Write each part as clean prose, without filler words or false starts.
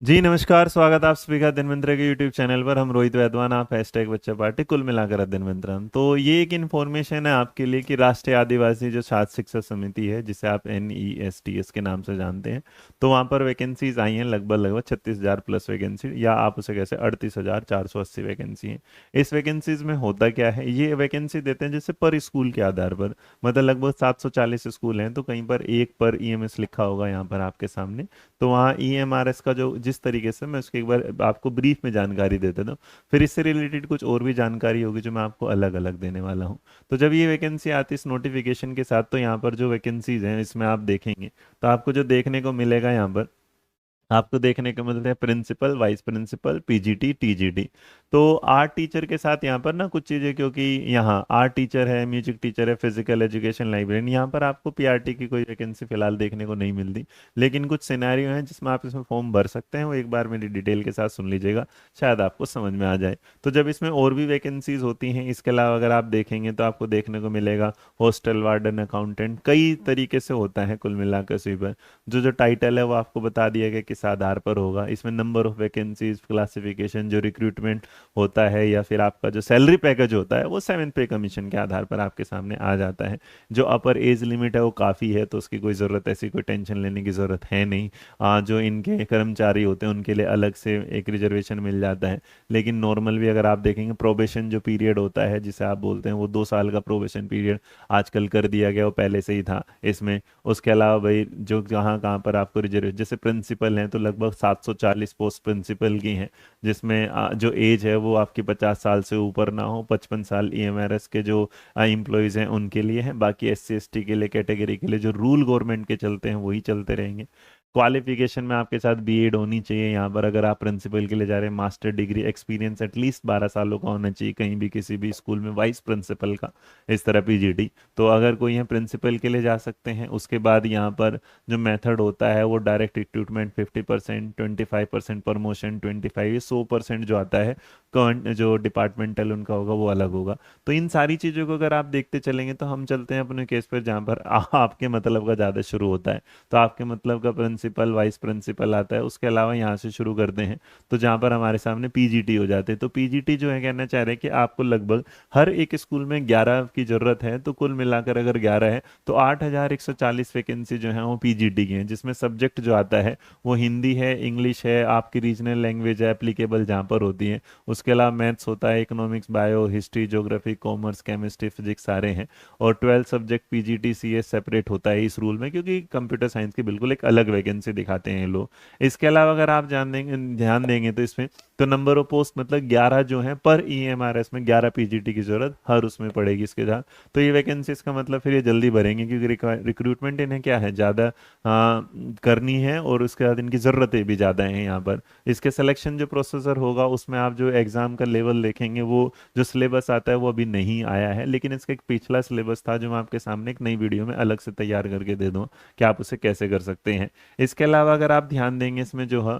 जी नमस्कार। स्वागत है आप सभी का धन्वंतरि के यूट्यूब चैनल पर। हम रोहित वैद्वान, आप हैशटैग बच्चा पार्टी, कुल मिलाकर धन्वंतरम। तो ये एक इन्फॉर्मेशन है आपके लिए कि राष्ट्रीय आदिवासी जो छात्र शिक्षा समिति है, जिसे आप NESTS के नाम से जानते हैं, तो वहाँ पर वैकेंसीज आई हैं लगभग लगभग 36,000 प्लस वैकेंसी, या आप उसे कैसे 38,480 वैकेंसी हैं। इस वैकेंसीज में होता क्या है, ये वैकेंसी देते हैं जैसे पर स्कूल के आधार पर। मतलब लगभग 740 स्कूल हैं, तो कहीं पर एक पर EMS लिखा होगा यहाँ पर आपके सामने। तो वहाँ EMRS का जो जिस तरीके से, मैं उसकी एक बार आपको ब्रीफ में जानकारी दे देता हूँ, फिर इससे रिलेटेड कुछ और भी जानकारी होगी जो मैं आपको अलग अलग देने वाला हूँ। तो जब ये वैकेंसी आती है इस नोटिफिकेशन के साथ, तो यहाँ पर जो वैकेंसीज हैं इसमें आप देखेंगे, तो आपको जो देखने को मिलेगा यहाँ पर, आपको देखने को मिलते हैं principal, vice principal, PGT, TGT। तो आर्ट टीचर के साथ यहाँ पर ना कुछ चीज़ें, क्योंकि यहाँ आर्ट टीचर है, म्यूजिक टीचर है, फिजिकल एजुकेशन लाइब्रेरियन, यहाँ पर आपको PRT की कोई वैकेंसी फिलहाल देखने को नहीं मिलती। लेकिन कुछ सिनेरियो हैं जिसमें आप इसमें फॉर्म भर सकते हैं, वो एक बार मेरी डिटेल के साथ सुन लीजिएगा, शायद आपको समझ में आ जाए। तो जब इसमें और भी वैकेंसीज होती हैं, इसके अलावा अगर आप देखेंगे तो आपको देखने को मिलेगा हॉस्टल वार्डन, अकाउंटेंट, कई तरीके से होता है कुल मिलाकर स्वीपर। जो जो टाइटल है वो आपको बता दिया गया किस आधार पर होगा। इसमें नंबर ऑफ वैकेंसीज, क्लासिफिकेशन, जो रिक्रूटमेंट होता है, या फिर आपका जो सैलरी पैकेज होता है, वो 7th पे कमीशन के आधार पर आपके सामने आ जाता है। जो अपर एज लिमिट है वो काफ़ी है, तो उसकी कोई ज़रूरत, ऐसी कोई टेंशन लेने की ज़रूरत है नहीं। जो इनके कर्मचारी होते हैं उनके लिए अलग से एक रिजर्वेशन मिल जाता है। लेकिन नॉर्मल भी अगर आप देखेंगे, प्रोबेशन जो पीरियड होता है जिसे आप बोलते हैं, वो 2 साल का प्रोबेशन पीरियड आजकल कर दिया गया, वो पहले से ही था इसमें। उसके अलावा भाई जो जहाँ कहाँ पर आपको रिजर्व, जैसे प्रिंसिपल हैं तो लगभग 740 पोस्ट प्रिंसिपल की हैं, जिसमें जो एज है वो आपकी 50 साल से ऊपर ना हो। 55 साल EMRS के जो एम्प्लॉयज़ हैं उनके लिए हैं। बाकी SC ST के लिए, कैटेगरी के लिए जो रूल गवर्नमेंट के चलते हैं वही चलते रहेंगे। क्वालिफिकेशन में आपके साथ B.Ed होनी चाहिए यहाँ पर। अगर आप प्रिंसिपल के लिए जा रहे हैं, मास्टर डिग्री, एक्सपीरियंस एटलीस्ट 12 सालों का होना चाहिए कहीं भी किसी भी स्कूल में, वाइस प्रिंसिपल का, इस तरह PGT। तो अगर कोई है प्रिंसिपल के लिए जा सकते हैं। उसके बाद यहाँ पर जो मेथड होता है वो डायरेक्ट रिक्रूटमेंट 50%, 25% प्रमोशन, 25, ये 100% जो आता है करंट जो डिपार्टमेंटल उनका होगा वो अलग होगा। तो इन सारी चीज़ों को अगर आप देखते चलेंगे, तो हम चलते हैं अपने केस पर जहाँ पर आपके मतलब का ज़्यादा शुरू होता है। तो आपके मतलब का प्रिंसिपल, वाइस प्रिंसिपल आता है। उसके अलावा यहाँ से शुरू करते हैं, तो जहाँ पर हमारे सामने PGT हो जाते हैं। तो PGT जो है, कहना चाह रहे हैं कि आपको लगभग हर एक स्कूल में 11 की जरूरत है। तो कुल मिलाकर अगर 11 है तो 8,140 वैकेंसी जो है वो PGT की है, जिसमें सब्जेक्ट जो आता है वो हिंदी है, इंग्लिश है, आपकी रीजनल लैंग्वेज है एप्लीकेबल जहाँ पर होती है। उसके अलावा मैथ्स होता है, economics, bio, history, geography, commerce, chemistry, physics सारे हैं। और 12 सब्जेक्ट PGT CS सेपरेट होता है इस रूल में, क्योंकि कंप्यूटर साइंस की बिल्कुल एक अलग वैकेंसी दिखाते हैं ये लोग। इसके अलावा अगर आप ध्यान देंगे तो इसमें तो नंबर ऑफ पोस्ट मतलब 11 जो है पर EMRS में, 11 PGT की जरूरत हर उसमें पड़ेगी इसके साथ। तो ये वैकेंसी इसका मतलब फिर ये जल्दी भरेंगे, क्योंकि रिक्रूटमेंट इन्हें क्या है, ज़्यादा करनी है, और उसके बाद इनकी ज़रूरतें भी ज़्यादा हैं यहाँ पर। इसके सिलेक्शन जो प्रोसेसर होगा उसमें आप जो एग्ज़ाम का लेवल देखेंगे, वो जो सिलेबस आता है वो अभी नहीं आया है, लेकिन इसका एक पिछला सिलेबस था जो मैं आपके सामने एक नई वीडियो में अलग से तैयार करके दे दूँ कि आप उसे कैसे कर सकते हैं। इसके अलावा अगर आप ध्यान देंगे इसमें जो है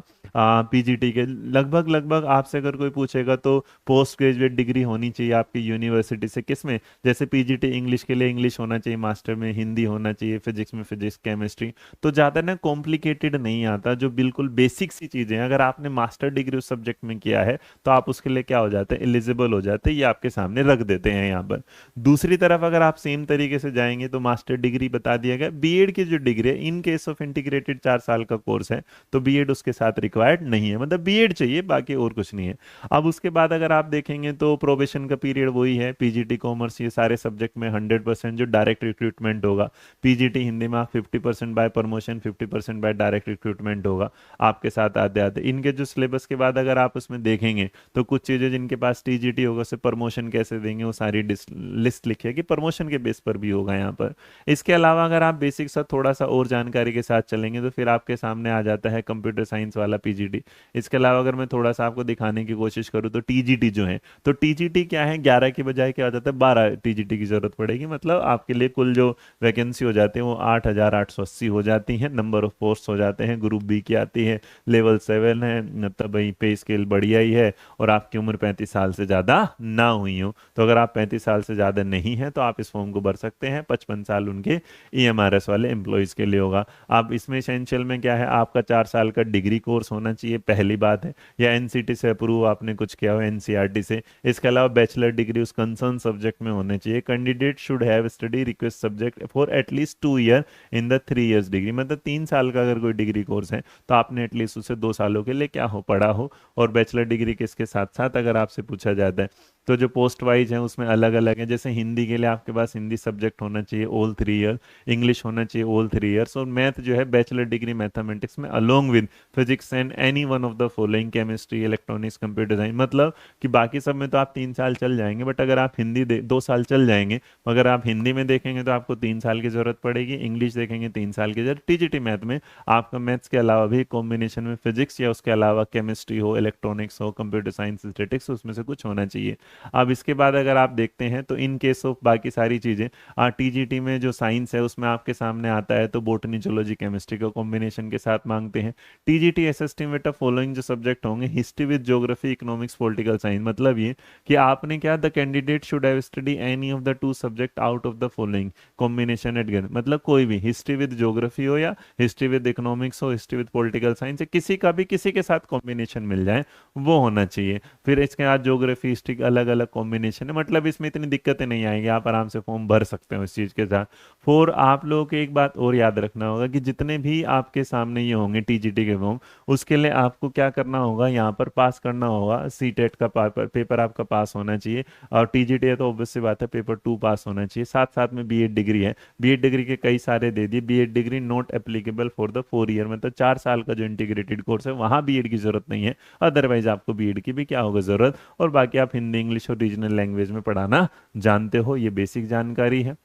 PGT के लगभग लगभग आपसे अगर कोई पूछेगा तो पोस्ट ग्रेजुएट डिग्री होनी चाहिए आपकी यूनिवर्सिटी से, किसमें, जैसे PGT इंग्लिश के लिए इंग्लिश होना चाहिए, मास्टर में हिंदी होना चाहिए, फिजिक्स में फिजिक्स, केमिस्ट्री। तो ज़्यादा ना कॉम्प्लिकेटेड नहीं आता, जो बिल्कुल बेसिक सी चीज़ें हैं, अगर आपने मास्टर डिग्री उस सब्जेक्ट में किया है तो आप उसके लिए क्या हो जाते हैं, एलिजिबल हो जाते हैं। ये आपके सामने रख देते हैं यहाँ पर। दूसरी तरफ अगर आप सेम तरीके से जाएंगे तो मास्टर डिग्री बता दिया गया। B.Ed की जो डिग्री है, इन केस ऑफ इंटीग्रेटेड 4 साल का कोर्स है, तो B.Ed उसके साथ रिक्वायर्ड नहीं है, मतलब B.Ed चाहिए, बाकी और कुछ नहीं है। अब उसके बाद अगर आप देखेंगे तो प्रोबेशन का पीरियड वही है, PGT कॉमर्स, ये सारे सब्जेक्ट में 100% जो डायरेक्ट रिक्रूटमेंट होगा। PGT हिंदी में आप 50% by promotion, 50% by direct recruitment होगा आपके साथ आते आते। इनके जो सिलेबस के बाद अगर आप उसमें देखेंगे तो कुछ चीज़ें जिनके पास TGT होगा, से प्रमोशन कैसे देंगे वो सारी लिस्ट लिखी है कि प्रमोशन के बेस पर भी होगा यहाँ पर। इसके अलावा अगर आप बेसिक सा थोड़ा सा और जानकारी के साथ चलेंगे तो फिर आपके सामने आ जाता है कंप्यूटर साइंस वाला PGT। इसके अलावा अगर मैं थोड़ा सा आपको दिखाने की कोशिश करूँ तो टीजीटी जो है, तो टीजीटी क्या है, 11 के बजाय क्या हो जाता है 12 टीजीटी की जरूरत पड़ेगी। मतलब आपके लिए कुल जो वैकेंसी हो जाती है वो 8,880 हो जाती है, नंबर ऑफ पोस्ट हो जाते हैं, ग्रुप बी की आती है, लेवल 7 है, मतलब भाई पे स्केल बढ़िया ही है, और आपकी उम्र 35 साल से ज़्यादा ना हुई हो। तो अगर आप 35 साल से ज़्यादा नहीं है तो आप इस फॉर्म को भर सकते हैं। 55 साल उनके ईएमआरएस वाले एम्प्लॉयज़ के लिए होगा। आप इसमें एसेंशियल में क्या है, आपका 4 साल का डिग्री कोर्स होना चाहिए, पहली बात है, या एनसीटी से अप्रूव आपने कुछ किया हो, एनसीईआरटी से। इसके अलावा बैचलर डिग्री उस कंसर्न सब्जेक्ट में होने चाहिए। Candidate should have study request subject for at least 2 year in the 3 years degree, मतलब 3 साल का अगर कोई डिग्री कोर्स है तो आपने एटलीस्ट उसे 2 सालों के लिए क्या हो, पढ़ा हो। और बैचलर डिग्री के इसके साथ साथ अगर आपसे पूछा जाता है तो जो पोस्ट वाइज है उसमें अलग अलग है। जैसे हिंदी के लिए आपके पास हिंदी सब्जेक्ट होना चाहिए ऑल 3 ईयर, इंग्लिश होना चाहिए ऑल 3 ईयर्स, और मैथ जो है बैचलर डिग्री मैथमेटिक्स में along with physics and any one of the following, chemistry, electronics, computer science. मतलब कि बाकी सब में तो आप 3 साल चल जाएंगे, बट अगर आप हिंदी 2 साल चल जाएंगे, मगर आप हिंदी में देखेंगे तो आपको 3 साल की जरूरत पड़ेगी, इंग्लिश देखेंगे 3 साल की जरूरत, टीजीटी मैथ में आपका मैथ्स के अलावा भी कॉम्बिनेशन में फिजिक्स या उसके अलावा केमिस्ट्री हो, इलेक्ट्रॉनिक्स हो, कंप्यूटर साइंस, स्टैटिक्स, उसमें से कुछ होना चाहिए। अब इसके बाद अगर आप देखते हैं तो इन केस ऑफ बाकी सारी चीज़ें, टीजीटी में जो साइंस है उसमें आपके सामने आता है तो बोटनी, जूलॉजी, केमिस्ट्री का कॉम्बिनेशन के साथ मांगते हैं। टीजीटी एसएसटी में फॉलोइंग जो सब्जेक्ट होंगे, history with geography, economics, political science. मतलब ये कि आपने क्या, the candidate should have study any of the 2 subject out of the following combination at given. मतलब कोई भी हिस्ट्री विद ज्योग्राफी हो या हिस्ट्री विद इकोनॉमिक्स हो, हिस्ट्री विद पॉलिटिकल साइंस, किसी का भी किसी के साथ कॉम्बिनेशन मिल जाए वो होना चाहिए। फिर इसके बाद ज्योग्राफी, हिस्ट्री अलग अलग कॉम्बिनेशन है, मतलब इसमें इतनी दिक्कतें नहीं आएंगी, आप आराम से फॉर्म भर सकते हो इस चीज़ के साथ। फोर, आप लोगों को एक बात और याद रखना होगा कि जितने भी आपके सामने ये होंगे टीजीटी के फॉर्म, उसके लिए आपको क्या करना होगा, यहाँ पर पास करना होगा, सीटेट का पेपर आपका पास होना चाहिए, और टीजीटी है तो ऑब्वियस सी बात है पेपर 2 पास होना चाहिए। साथ साथ में बीएड डिग्री है, बीएड डिग्री के कई सारे दे दिए, BEd degree not applicable for the 4 year, मतलब 4 साल का जो इंटीग्रेटेड कोर्स है वहाँ बीएड की जरूरत नहीं है, अदरवाइज आपको बीएड की भी क्या होगा जरूरत। और बाकी आप हिंदी, इंग्लिश और रीजनल लैंग्वेज में पढ़ाना जानते हो, ये बेसिक जानकारी है।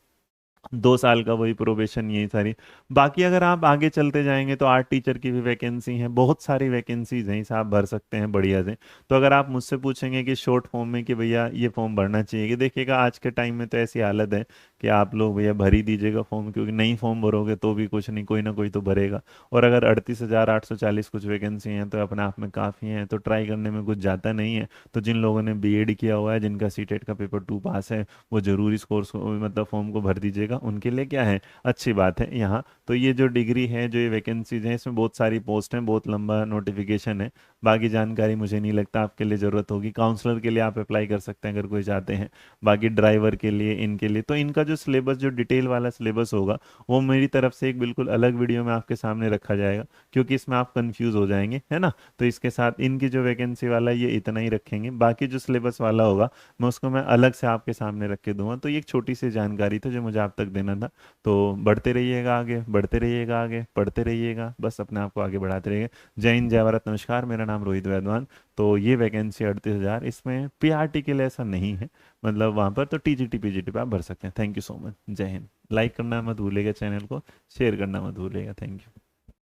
2 साल का वही प्रोबेशन, यही सारी। बाकी अगर आप आगे चलते जाएंगे तो आर्ट टीचर की भी वैकेंसी है, बहुत सारी वैकेंसीज हैं, इसे आप भर सकते हैं बढ़िया से। तो अगर आप मुझसे पूछेंगे कि शॉर्ट फॉर्म में कि भैया ये फॉर्म भरना चाहिए, कि देखिएगा आज के टाइम में तो ऐसी हालत है कि आप लोग भैया भर ही दीजिएगा फॉर्म, क्योंकि नहीं फॉर्म भरोगे तो भी कुछ नहीं, कोई ना कोई तो भरेगा। और अगर 38,840 कुछ वैकेंसी हैं तो अपने आप में काफ़ी हैं, तो ट्राई करने में कुछ जाता नहीं है। तो जिन लोगों ने बीएड किया हुआ है, जिनका सीटेट का पेपर 2 पास है, वो जरूर इस कोर्स को, मतलब फॉर्म को भर दीजिएगा, उनके लिए क्या है, अच्छी बात है यहाँ। तो ये जो डिग्री है, जो ये वैकेंसीज हैं, इसमें बहुत सारी पोस्ट हैं, बहुत लंबा नोटिफिकेशन है। बाकी जानकारी मुझे नहीं लगता आपके लिए ज़रूरत होगी। काउंसलर के लिए आप अप्लाई कर सकते हैं अगर कोई चाहते हैं, बाकी ड्राइवर के लिए, इनके लिए तो इनका जो सिलेबस, जो डिटेल वाला सिलेबस होगा, वो मेरी तरफ से एक बिल्कुल अलग वीडियो में आपके सामने रखा जाएगा, क्योंकि इसमें आप कंफ्यूज हो जाएंगे, है ना। तो इसके साथ इनकी जो वैकेंसी वाला ये इतना ही रखेंगे, बाकी जो सिलेबस वाला होगा मैं उसको मैं अलग से आपके सामने रख के दूंगा। तो ये एक छोटी सी जानकारी था जो मुझे आप तक देना था। तो बढ़ते रहिएगा आगे, बढ़ते रहिएगा आगे, पढ़ते रहिएगा, बस अपने आप को आगे बढ़ाते रहिएगा। जय हिंद, जय भारत, नमस्कार, मेरा नाम रोहित वैद्वान। तो ये वैकेंसी 38,000, इसमें पीआरटी के लिए ऐसा नहीं है, मतलब वहाँ पर तो टीजीटी पीजीटी पे आप भर सकते हैं। थैंक यू सो मच, जय हिंद। लाइक करना मत भूलिएगा, चैनल को शेयर करना मत भूलिएगा। Thank you.